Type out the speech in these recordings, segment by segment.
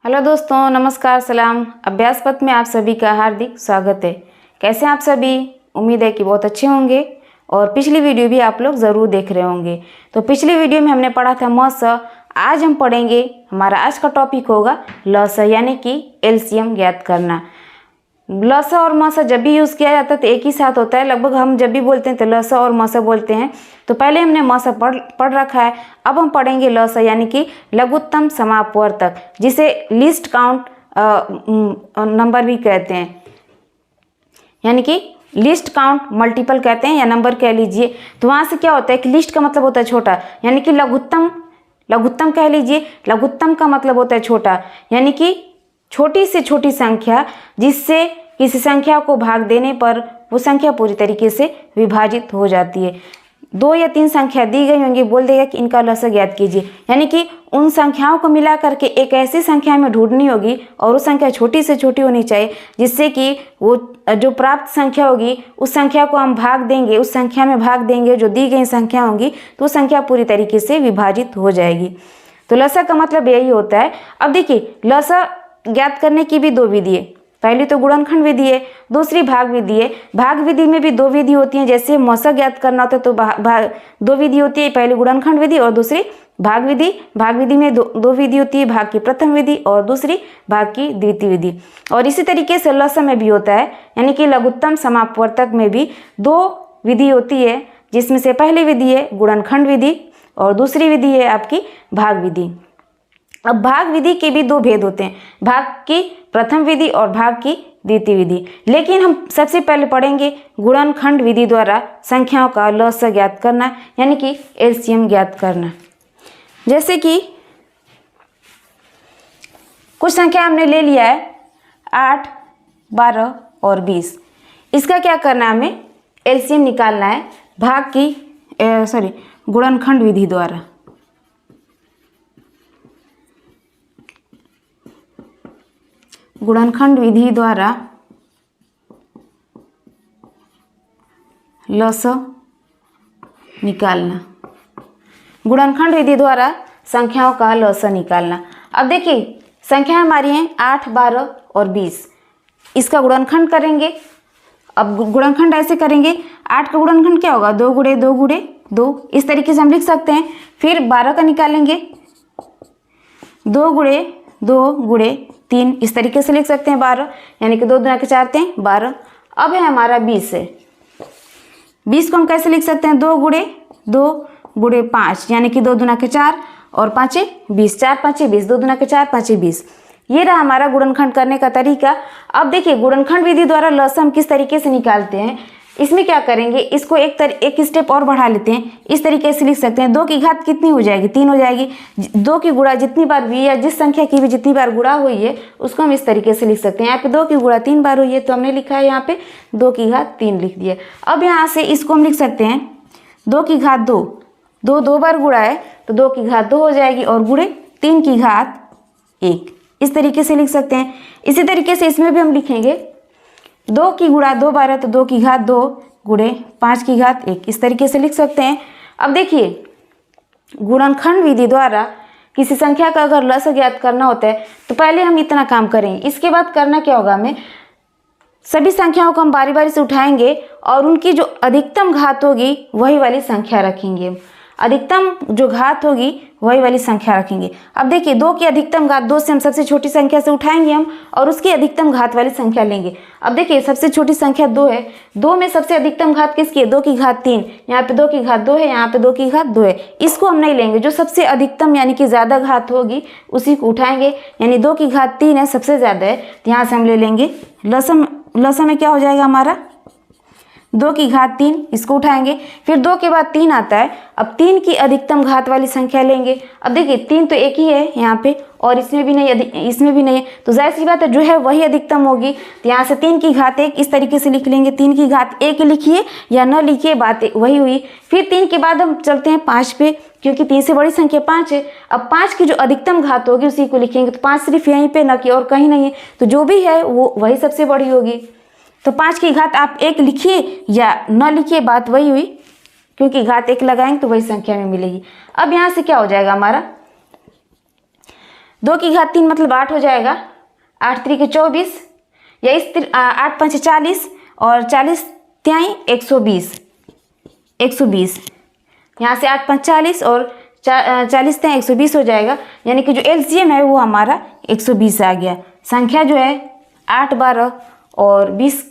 Hello दोस्तों, नमस्कार, सलाम। अभ्यास पथ में आप सभी का हार्दिक स्वागत है। कैसे हैं आप सभी? उम्मीद है कि बहुत अच्छे होंगे और पिछली वीडियो भी आप लोग ज़रूर देख रहे होंगे। तो पिछली वीडियो में हमने पढ़ा था म स। आज हम पढ़ेंगे, हमारा आज का टॉपिक होगा ल स, यानी कि एलसीएम ज्ञात करना। ल स और म स जब भी यूज़ किया जाता है तो एक ही साथ होता है। लगभग हम जब भी बोलते हैं तो ल स और म स बोलते हैं। तो पहले हमने म स पढ़ रखा है। अब हम पढ़ेंगे ल स, यानी कि लघुत्तम समापवर्तक, जिसे लिस्ट काउंट नंबर भी कहते हैं, यानी कि लिस्ट काउंट मल्टीपल कहते हैं या नंबर कह लीजिए। तो वहाँ से क्या होता है कि लिस्ट का मतलब होता है छोटा, यानी कि लघुत्तम कह लीजिए। लघुत्तम का मतलब होता है छोटा, यानी कि छोटी से छोटी संख्या जिससे किसी संख्या को भाग देने पर वो संख्या पूरी तरीके से विभाजित हो जाती है। 2 या 3 संख्या दी गई होंगी, बोल देगा कि इनका लसा ज्ञात कीजिए, यानी कि उन संख्याओं को मिला करके एक ऐसी संख्या में ढूंढनी होगी और वो संख्या छोटी से छोटी होनी चाहिए, जिससे कि वो जो प्राप्त संख्या होगी उस संख्या को हम भाग देंगे, उस संख्या में भाग देंगे जो दी गई संख्या होगी, तो वो संख्या पूरी तरीके से विभाजित हो जाएगी। तो लसा का मतलब यही होता है। अब देखिए, लसा ज्ञात करने की भी 2 विधि है। पहली तो गुणनखंड विधि है, दूसरी भाग विधि है। भाग विधि में भी 2 विधि होती हैं। जैसे मौसा ज्ञात करना होता है तो 2 विधि होती है, पहली गुणनखंड विधि और दूसरी भाग विधि। भाग विधि में दो विधि होती है, भाग की प्रथम विधि और दूसरी भाग की द्वितीय विधि। और इसी तरीके से लसा में भी होता है, यानी कि लघुत्तम समापवर्तक में भी 2 विधि होती है, जिसमें से पहली विधि है गुणनखंड विधि और दूसरी विधि है आपकी भाग विधि। अब भाग विधि के भी 2 भेद होते हैं, भाग की प्रथम विधि और भाग की द्वितीय विधि। लेकिन हम सबसे पहले पढ़ेंगे गुणनखंड विधि द्वारा संख्याओं का ल स ज्ञात करना, यानी कि एलसीएम ज्ञात करना। जैसे कि कुछ संख्या हमने ले लिया है 8, 12 और 20। इसका क्या करना है, हमें एलसीएम निकालना है भाग की गुणनखंड विधि द्वारा। गुणनखंड विधि द्वारा ल स निकालना, गुणनखंड विधि द्वारा संख्याओं का ल स निकालना। अब देखिए, संख्या हमारी हैं 8, 12 और 20। इसका गुणनखंड करेंगे। अब गुणनखंड ऐसे करेंगे, 8 का गुणनखंड क्या होगा, 2 गुणे 2 गुणे 2, इस तरीके से हम लिख सकते हैं। फिर 12 का निकालेंगे, 2 गुणे 2 गुणे 3, इस तरीके से लिख सकते हैं 12, यानी कि 2 दूना के 4 3 12। अब है हमारा 20 है। 20 को हम कैसे लिख सकते हैं, 2 गुणे 5, यानी कि 2 दूना के 4 और 5 20, 4 5 20, 2 दूना के 4 5 20। ये रहा हमारा गुणनखंड करने का तरीका। अब देखिए, गुणनखंड विधि द्वारा ल स हम किस तरीके से निकालते हैं। इसमें क्या करेंगे, इसको एक स्टेप और बढ़ा लेते हैं। इस तरीके से लिख सकते हैं, 2 की घात कितनी हो जाएगी, 3 हो जाएगी। 2 की गुणा जितनी बार हुई या जिस संख्या की भी जितनी बार गुणा हुई है उसको हम इस तरीके से लिख सकते हैं। यहाँ पे 2 की गुणा 3 बार हुई है तो हमने लिखा है यहाँ पे 2 की घात 3 लिख दिया। अब यहाँ से इसको हम लिख सकते हैं 2 की घात 2, 2 बार गुणा है तो 2 की घात 2 हो जाएगी और गुणे 3 की घात 1, इस तरीके से लिख सकते हैं। इसी तरीके से इसमें भी हम लिखेंगे 2 की गुणा 2 बार है तो 2 की घात 2 गुणे 5 की घात 1, इस तरीके से लिख सकते हैं। अब देखिए, गुणनखंड विधि द्वारा किसी संख्या का अगर ल स ज्ञात करना होता है तो पहले हम इतना काम करेंगे। इसके बाद करना क्या होगा, हमें सभी संख्याओं को हम बारी बारी से उठाएंगे और उनकी जो अधिकतम घात होगी वही वाली संख्या रखेंगे। अधिकतम जो घात होगी वही वाली संख्या रखेंगे। अब देखिए, 2 की अधिकतम घात 2 से हम सबसे छोटी संख्या से उठाएंगे हम और उसकी अधिकतम घात वाली संख्या लेंगे। अब देखिए, सबसे छोटी संख्या 2 है, 2 में सबसे अधिकतम घात किसकी है, 2 की घात 3। यहाँ पे 2 की घात 2 है, यहाँ पे 2 की घात 2 है। इसको हम नहीं लेंगे, जो सबसे अधिकतम यानी कि ज़्यादा घात होगी उसी को उठाएंगे। यानी 2 की घात 3 है, सबसे ज़्यादा है, तो यहाँ से हम ले लेंगे लसा में क्या हो जाएगा हमारा 2 की घात 3, इसको उठाएंगे। फिर 2 के बाद 3 आता है, अब 3 की अधिकतम घात वाली संख्या लेंगे। अब देखिए, 3 तो एक ही है यहाँ पे और इसमें भी नहीं है, तो जाहिर सी बात है जो है वही अधिकतम होगी। तो यहाँ से 3 की घात 1 इस तरीके से लिख लेंगे। 3 की घात 1 लिखिए या न लिखिए, बात वही हुई। फिर 3 के बाद हम चलते हैं 5 पे, क्योंकि 3 से बड़ी संख्या 5 है। अब 5 की जो अधिकतम घात होगी उसी को लिखेंगे। तो 5 सिर्फ यहीं पे, न कि और कहीं नहीं है, तो जो भी है वो वही सबसे बड़ी होगी। तो 5 की घात आप 1 लिखिए या न लिखिए, बात वही हुई, क्योंकि घात 1 लगाएंगे तो वही संख्या में मिलेगी। अब यहाँ से क्या हो जाएगा हमारा 2 की घात 3 मतलब 8 हो जाएगा, 8 त्रिक 24, या इस 8 पंच 40 और 40 त्याई 120, यहाँ से 8 पंच 40 और 40 त्याई 120 हो जाएगा, यानी कि जो एलसीएम है वो हमारा 120 आ गया। संख्या जो है 8, 12 और 20,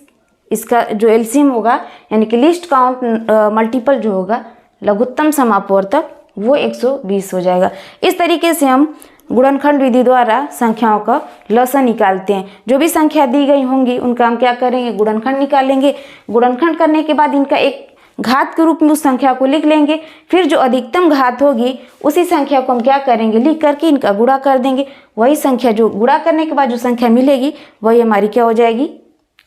इसका जो एलसीएम होगा यानी कि लीस्ट काउंट मल्टीपल जो होगा लघुत्तम समापवर्तक वो 120 हो जाएगा। इस तरीके से हम गुणनखंड विधि द्वारा संख्याओं का लसन निकालते हैं। जो भी संख्या दी गई होंगी उनका हम क्या करेंगे, गुणनखंड निकालेंगे। गुणनखंड करने के बाद इनका एक घात के रूप में उस संख्या को लिख लेंगे, फिर जो अधिकतम घात होगी उसी संख्या को हम क्या करेंगे, लिख करके इनका गुणा कर देंगे। वही संख्या जो गुणा करने के बाद जो संख्या मिलेगी वही हमारी क्या हो जाएगी,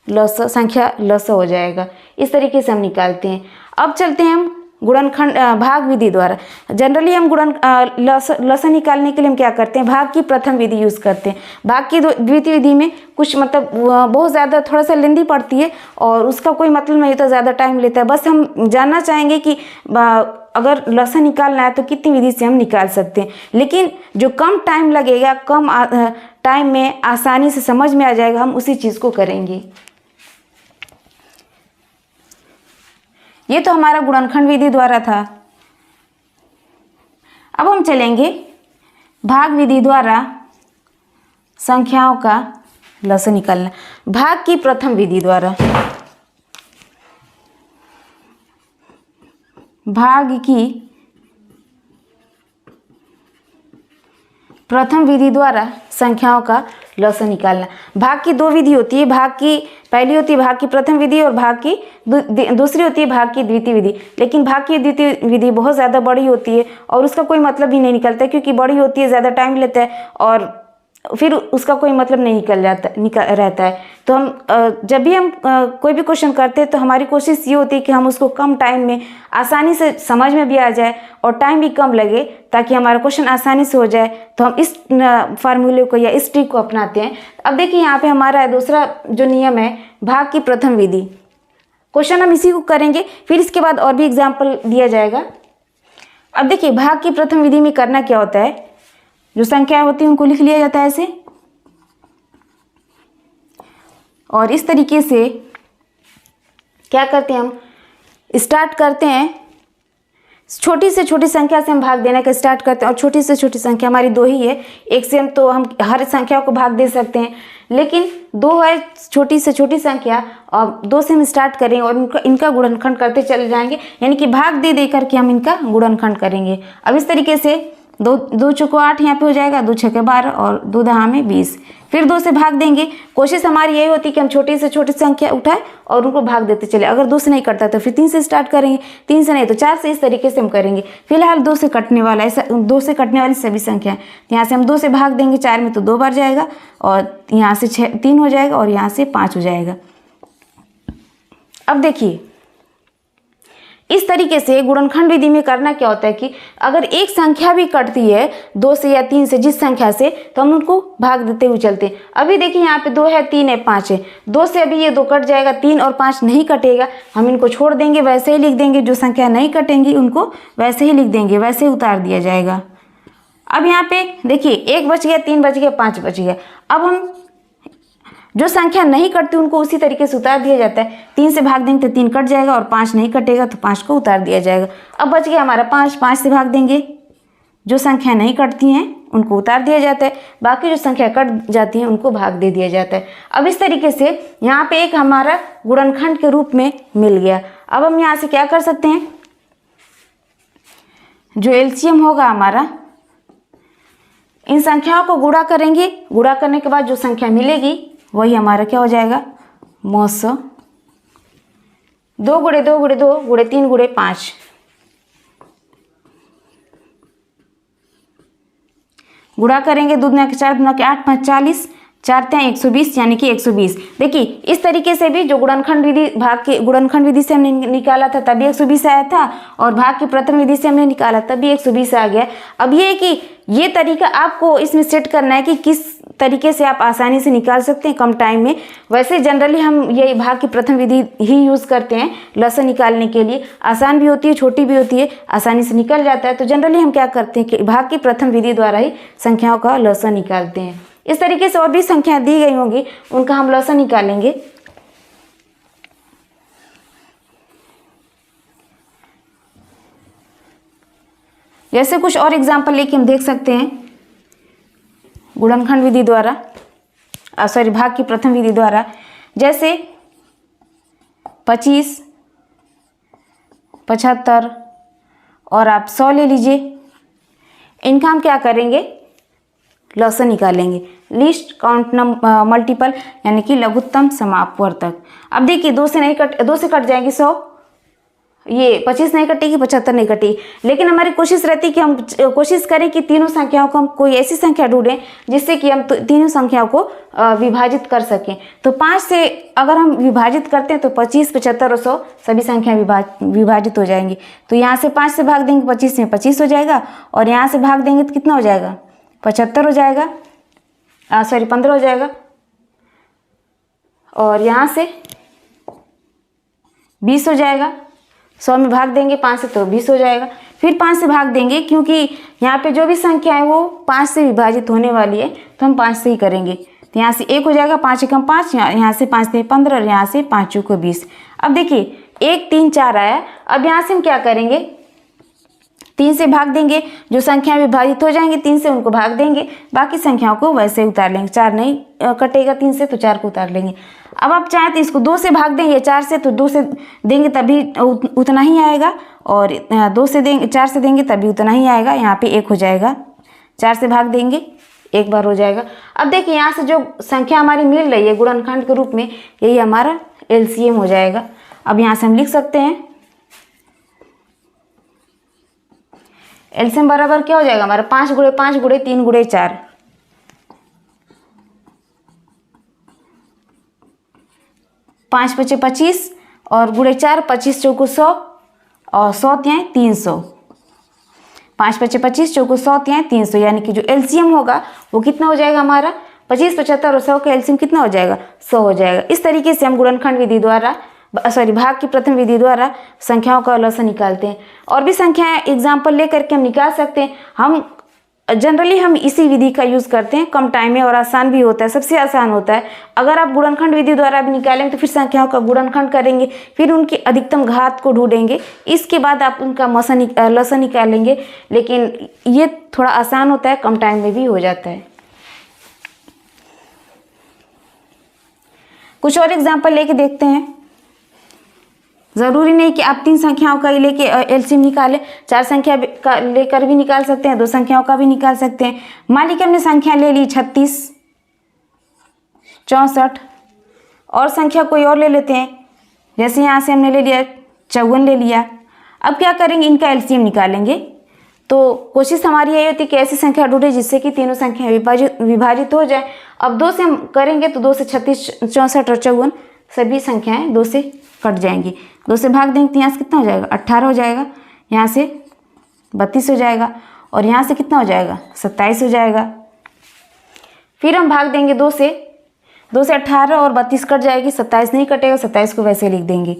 संख्या लस हो जाएगा। इस तरीके से हम निकालते हैं। अब चलते हैं हम गुणनखंड भाग विधि द्वारा। जनरली हम लसन निकालने के लिए हम क्या करते हैं, भाग की प्रथम विधि यूज़ करते हैं। भाग की द्वितीय विधि में कुछ मतलब बहुत ज़्यादा थोड़ा सा लेंदी पड़ती है और उसका कोई मतलब नहीं होता, ज़्यादा टाइम लेता है। बस हम जानना चाहेंगे कि अगर लसन निकालना है तो कितनी विधि से हम निकाल सकते हैं, लेकिन जो कम टाइम लगेगा, कम टाइम में आसानी से समझ में आ जाएगा, हम उसी चीज़ को करेंगे। ये तो हमारा गुणनखंड विधि द्वारा था। अब हम चलेंगे भाग विधि द्वारा संख्याओं का लसन निकालना। भाग की प्रथम विधि द्वारा, भाग की प्रथम विधि द्वारा संख्याओं का लसन निकालना। भाग की 2 विधि होती है। भाग की पहली होती है भाग की प्रथम विधि और भाग की दूसरी होती है भाग की द्वितीय विधि। लेकिन भाग की द्वितीय विधि बहुत ज़्यादा बड़ी होती है और उसका कोई मतलब ही नहीं निकलता, क्योंकि बड़ी होती है, ज़्यादा टाइम लेता है और फिर उसका कोई मतलब नहीं रहता है। तो हम जब भी हम कोई भी क्वेश्चन करते हैं तो हमारी कोशिश ये होती है कि हम उसको कम टाइम में आसानी से समझ में भी आ जाए और टाइम भी कम लगे, ताकि हमारा क्वेश्चन आसानी से हो जाए। तो हम इस फार्मूले को या इस ट्रिक को अपनाते हैं। अब देखिए यहाँ पे हमारा दूसरा जो नियम है, भाग की प्रथम विधि। क्वेश्चन हम इसी को करेंगे, फिर इसके बाद और भी एग्जाम्पल दिया जाएगा। अब देखिए भाग की प्रथम विधि में करना क्या होता है, जो संख्या होती है उनको लिख लिया जाता है ऐसे, और इस तरीके से क्या करते हैं, हम स्टार्ट करते हैं छोटी से छोटी संख्या से हम भाग देने का स्टार्ट करते हैं। और छोटी से छोटी संख्या हमारी 2 ही है, 1 से हम तो हम हर संख्या को भाग दे सकते हैं, लेकिन 2 है छोटी से छोटी संख्या और 2 से हम स्टार्ट करेंगे और इनका गुणनखंड करते चले जाएंगे, यानी कि भाग दे दे करके हम इनका गुणनखंड करेंगे। अब इस तरीके से 2 चौको 8 यहाँ पे हो जाएगा, 2 छक्के 12 और 2 दहा में 20। फिर 2 से भाग देंगे। कोशिश हमारी यही होती है कि हम छोटी से छोटी संख्या उठाएं और उनको भाग देते चले। अगर 2 से नहीं कटता तो फिर 3 से स्टार्ट करेंगे, 3 से नहीं तो 4 से, इस तरीके से हम करेंगे। फिलहाल 2 से कटने वाला ऐसा 2 से कटने वाली सभी संख्या, यहाँ से हम 2 से भाग देंगे, 4 में तो 2 बार जाएगा और यहाँ से 3 हो जाएगा और यहाँ से 5 हो जाएगा। अब देखिए इस तरीके से गुणनखंड विधि में करना क्या होता है कि अगर एक संख्या भी कटती है 2 से या 3 से, जिस संख्या से, तो हम उनको भाग देते हुए चलते हैं। अभी देखिए यहाँ पे 2 है, 3 है, 5 है। 2 से अभी ये 2 कट जाएगा, 3 और 5 नहीं कटेगा, हम इनको छोड़ देंगे, वैसे ही लिख देंगे। जो संख्या नहीं कटेंगी उनको वैसे ही लिख देंगे, वैसे ही उतार दिया जाएगा। अब यहाँ पे देखिए 1 बच गया, 3 बच गया, 5 बच गया। अब हम जो संख्या नहीं कटती उनको उसी तरीके से उतार दिया जाता है। 3 से भाग देंगे तो 3 कट जाएगा और 5 नहीं कटेगा तो 5 को उतार दिया जाएगा। अब बच गया हमारा 5, 5 से भाग देंगे, जो संख्या नहीं कटती हैं उनको उतार दिया जाता है, बाकी जो संख्या कट जाती हैं उनको भाग दे दिया जाता है। अब इस तरीके से यहाँ पे एक हमारा गुणनखंड के रूप में मिल गया। अब हम यहाँ से क्या कर सकते हैं, जो एलसीएम होगा हमारा, इन संख्याओं को गुणा करेंगे। गुणा करने के बाद जो संख्या मिलेगी वही हमारा क्या हो जाएगा, 900। 2 गुणे 2 गुणे 2 गुणे 3 गुणे 5, गुणा करेंगे 2 दूना के 4 दूना के 8 5 40, 4 तिहाई 120 यानी कि 120। देखिए इस तरीके से भी जो गुणनखंड विधि भाग के गुणनखंड विधि से हमने निकाला था तभी 120 आया था, और भाग की प्रथम विधि से हमने निकाला तभी 120 आ गया। अब ये है कि ये तरीका आपको इसमें सेट करना है कि किस तरीके से आप आसानी से निकाल सकते हैं कम टाइम में। वैसे जनरली हम ये भाग की प्रथम विधि ही यूज़ करते हैं लसन निकालने के लिए, आसान भी होती है, छोटी भी होती है, आसानी से निकल जाता है। तो जनरली हम क्या करते हैं कि भाग की प्रथम विधि द्वारा ही संख्याओं का लसन निकालते हैं। इस तरीके से और भी संख्या दी गई होंगी, उनका हम लसन निकालेंगे। जैसे कुछ और एग्जाम्पल लेके हम देख सकते हैं गुणनखंड विधि द्वारा, भाग की प्रथम विधि द्वारा। जैसे 25, 75 और आप 100 ले लीजिए। इनका हम क्या करेंगे, लसन निकालेंगे, लीस्ट काउंट मल्टीपल यानी कि लघुत्तम समापवर्तक। अब देखिए 2 से कट जाएंगे 100, ये 25 नहीं कटेगी, 75 नहीं कटेगी, लेकिन हमारी कोशिश रहती है कि हम कोशिश करें कि तीनों संख्याओं को हम कोई ऐसी संख्या ढूंढें जिससे कि हम तीनों संख्याओं को विभाजित कर सकें। तो 5 से अगर हम विभाजित करते हैं तो 25, 75 और 100 सभी संख्या विभाजित हो जाएंगी। तो यहाँ से 5 से भाग देंगे 25 में 25 हो जाएगा, और यहाँ से भाग देंगे तो कितना हो जाएगा, 75 हो जाएगा, 15 हो जाएगा, और यहाँ से 20 हो जाएगा। 100 में भाग देंगे 5 से तो 20 हो जाएगा। फिर 5 से भाग देंगे, क्योंकि यहाँ पे जो भी संख्या है वो 5 से विभाजित होने वाली है, तो हम 5 से ही करेंगे। तो यहाँ से 1 हो जाएगा, 5 एकम 5, यहाँ से 5 से 15 और यहाँ से 5 चौको 20। अब देखिए 1, 3, 4 आया। अब यहाँ से हम क्या करेंगे, 3 से भाग देंगे, जो संख्या विभाजित हो जाएंगी 3 से उनको भाग देंगे, बाकी संख्याओं को वैसे ही उतार लेंगे। 4 नहीं कटेगा 3 से, तो 4 को उतार लेंगे। अब आप चाहें तो इसको 2 से भाग देंगे 4 से, तो 2 से देंगे तभी उतना ही आएगा, और 2 से देंगे 4 से देंगे तभी उतना ही आएगा। यहाँ पे 1 हो जाएगा, 4 से भाग देंगे एक बार हो जाएगा। अब देखिए यहाँ से जो संख्या हमारी मिल रही है गुणनखंड के रूप में, यही हमारा LCM हो जाएगा। अब यहाँ से हम लिख सकते हैं LCM बराबर क्या हो जाएगा हमारा, 5 गुणे 5 गुणे 3 गुणे 4, 5 पचे 25 और गुणे 4, 25 चौको 100 और 100 तिहाई 300, 5 पचे 25 चौको 100 तिहाई 300, यानी कि जो LCM होगा वो कितना हो जाएगा हमारा, 25, 75 और 100 का LCM कितना हो जाएगा, 100 हो जाएगा। इस तरीके से हम गुणनखंड विधि द्वारा भाग की प्रथम विधि द्वारा संख्याओं का लसन निकालते हैं। और भी संख्याएं एग्जाम्पल लेकर के हम निकाल सकते हैं। हम जनरली हम इसी विधि का यूज़ करते हैं, कम टाइम में और आसान भी होता है, सबसे आसान होता है। अगर आप गुणनखंड विधि द्वारा भी निकालेंगे तो फिर संख्याओं का गुणनखंड करेंगे, फिर उनकी अधिकतम घात को ढूंढेंगे, इसके बाद आप उनका लसन निकालेंगे। लेकिन ये थोड़ा आसान होता है, कम टाइम में भी हो जाता है। कुछ और एग्जाम्पल लेके देखते हैं। ज़रूरी नहीं कि आप 3 संख्याओं का ही लेके LCM निकालें, 4 संख्या का लेकर भी निकाल सकते हैं, 2 संख्याओं का भी निकाल सकते हैं। मान लीजिए हमने संख्या ले ली 36, 64, और संख्या कोई और ले लेते हैं। जैसे यहाँ से हमने ले लिया 54 ले लिया। अब क्या करेंगे, इनका LCM निकालेंगे। तो कोशिश हमारी यही होती है कि ऐसी संख्या ढूंढे जिससे कि तीनों संख्या विभाजित हो जाए। अब 2 से हम करेंगे तो 2 से 36, 64 और 54 सभी संख्याएं 2 से कट जाएंगी। 2 से भाग देंगे तो यहाँ से कितना हो जाएगा, 18 हो जाएगा, यहाँ से 32 हो जाएगा, और यहाँ से कितना हो जाएगा, 27 हो जाएगा। फिर हम भाग देंगे 2 से 18 और 32 कट जाएगी, 27 नहीं कटेगा, 27 को वैसे लिख देंगे।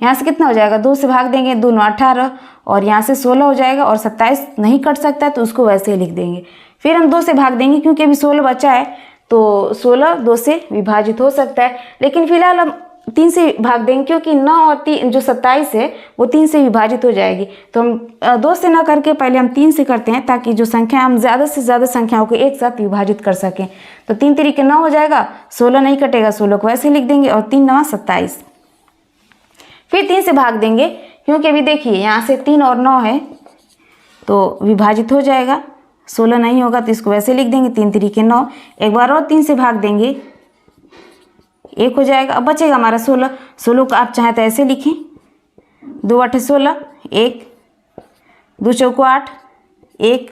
यहाँ से कितना हो जाएगा, 2 से भाग देंगे, 2 9 18, और यहाँ से 16 हो जाएगा, और 27 नहीं कट सकता है तो उसको वैसे ही लिख देंगे। फिर हम 2 से भाग देंगे, क्योंकि अभी 16 बचा है तो 16 2 से विभाजित हो सकता है। लेकिन फिलहाल हम 3 से भाग देंगे, क्योंकि 9 और 3 जो 27 है वो 3 से विभाजित हो जाएगी। तो हम 2 से ना करके पहले हम 3 से करते हैं, ताकि जो संख्या हम ज़्यादा से ज़्यादा संख्याओं को एक साथ विभाजित कर सकें। तो 3 तरीके 9 हो जाएगा, 16 नहीं कटेगा, 16 को वैसे लिख देंगे, और 3 9 27। फिर 3 से भाग देंगे, क्योंकि अभी देखिए यहाँ से 3 और 9 है तो विभाजित हो जाएगा, 16 नहीं होगा तो इसको वैसे लिख देंगे, 3 तरीके 9। एक बार और 3 से भाग देंगे, 1 हो जाएगा। अब बचेगा हमारा 16। 16 को आप चाहें तो ऐसे लिखें, 2 8 16, 1 2 चौको 8, 1।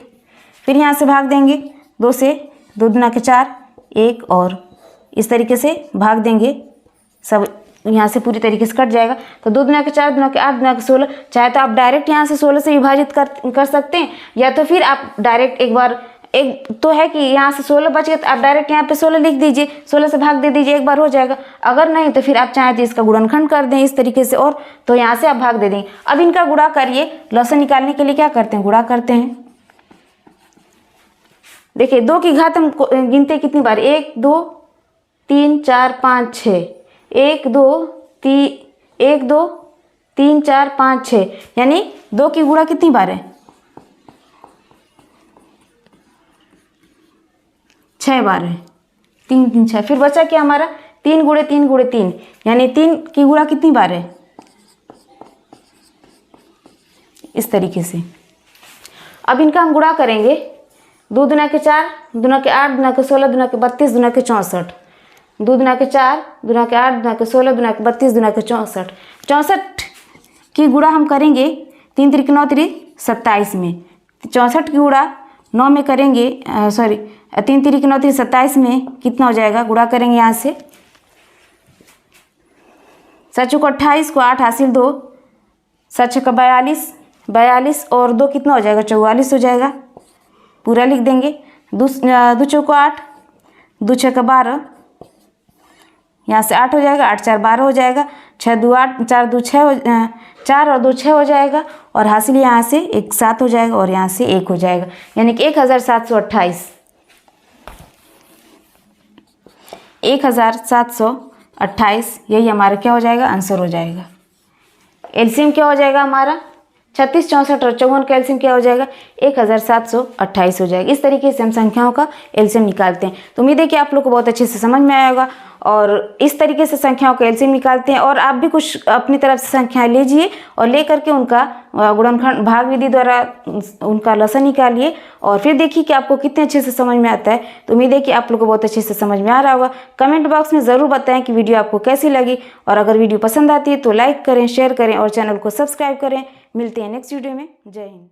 फिर यहाँ से भाग देंगे 2 से, 2 दूना के 4, 1 और इस तरीके से भाग देंगे, सब यहाँ से पूरी तरीके से कट जाएगा। तो 2 दूना के 4, दूना के 8, दूना के 16। चाहे तो आप डायरेक्ट यहाँ से 16 से विभाजित कर सकते हैं, या तो फिर आप डायरेक्ट एक बार, एक तो है कि यहाँ से 16 बच गए तो आप डायरेक्ट यहाँ पे 16 लिख दीजिए, 16 से भाग दे दीजिए, एक बार हो जाएगा। अगर नहीं तो फिर आप चाहें तो इसका गुणनखंड कर दें इस तरीके से, और तो यहाँ से आप भाग दे देंगे। अब इनका गुणा करिए। लॉसन निकालने के लिए क्या करते हैं, गुणा करते हैं। देखिए 2 की घात हम गिनते कितनी बार, 1 2 3 4 5 6, 1 2 3 4 5 6, यानी 2 की गुणा कितनी बार है, 6 बार है। 3 3 6। फिर बचा क्या हमारा, 3 गुणे 3 गुणे 3, यानी 3 की गुणा कितनी बार है, इस तरीके से। अब इनका हम गुणा करेंगे। 2 दूना के 4, दूना के 8, दूना के 16, दूना के 32, दूना के 64। 2 दूना के 4, दूना के 8, दूना के 16, दूना के 32, दूना के 64। 64 की गुणा हम करेंगे 3 3 9 3 27 में। 64 की गुणा 9 में करेंगे, 3 3 9 3 27 में कितना हो जाएगा, गुणा करेंगे यहाँ से। 7 को 28 को 8 हासिल 2, 7 का 42, 42 और 2 कितना हो जाएगा, 44 हो जाएगा। पूरा लिख देंगे। 2 को 8, 2 6 का 12, यहाँ से 8 हो जाएगा, 8 4 12 हो जाएगा। 6 2 8, 4 2 6 4 और 2 6 हो जाएगा, और हासिल यहाँ से 1 7 हो जाएगा, और यहाँ से 1 हो जाएगा, यानी कि 1728। 1728 यही हमारा क्या हो जाएगा, आंसर हो जाएगा। एलसीएम क्या हो जाएगा हमारा, 36 64 और 54 का एलसीएम क्या हो जाएगा, 1728 हो जाएगा। इस तरीके से हम संख्याओं का एलसीएम निकालते हैं। तो उम्मीद है कि आप लोग को बहुत अच्छे से समझ में आया होगा, और इस तरीके से संख्याओं का एलसीएम निकालते हैं। और आप भी कुछ अपनी तरफ से संख्याएं लीजिए और ले करके उनका गुणनखंड भाग विधि द्वारा उनका लसन निकालिए, और फिर देखिए कि आपको कितने अच्छे से समझ में आता है। तो उम्मीद है कि आप लोग को बहुत अच्छे से समझ में आ रहा होगा। कमेंट बॉक्स में ज़रूर बताएं कि वीडियो आपको कैसी लगी, और अगर वीडियो पसंद आती है तो लाइक करें, शेयर करें और चैनल को सब्सक्राइब करें। मिलते हैं नेक्स्ट वीडियो में। जय हिंद।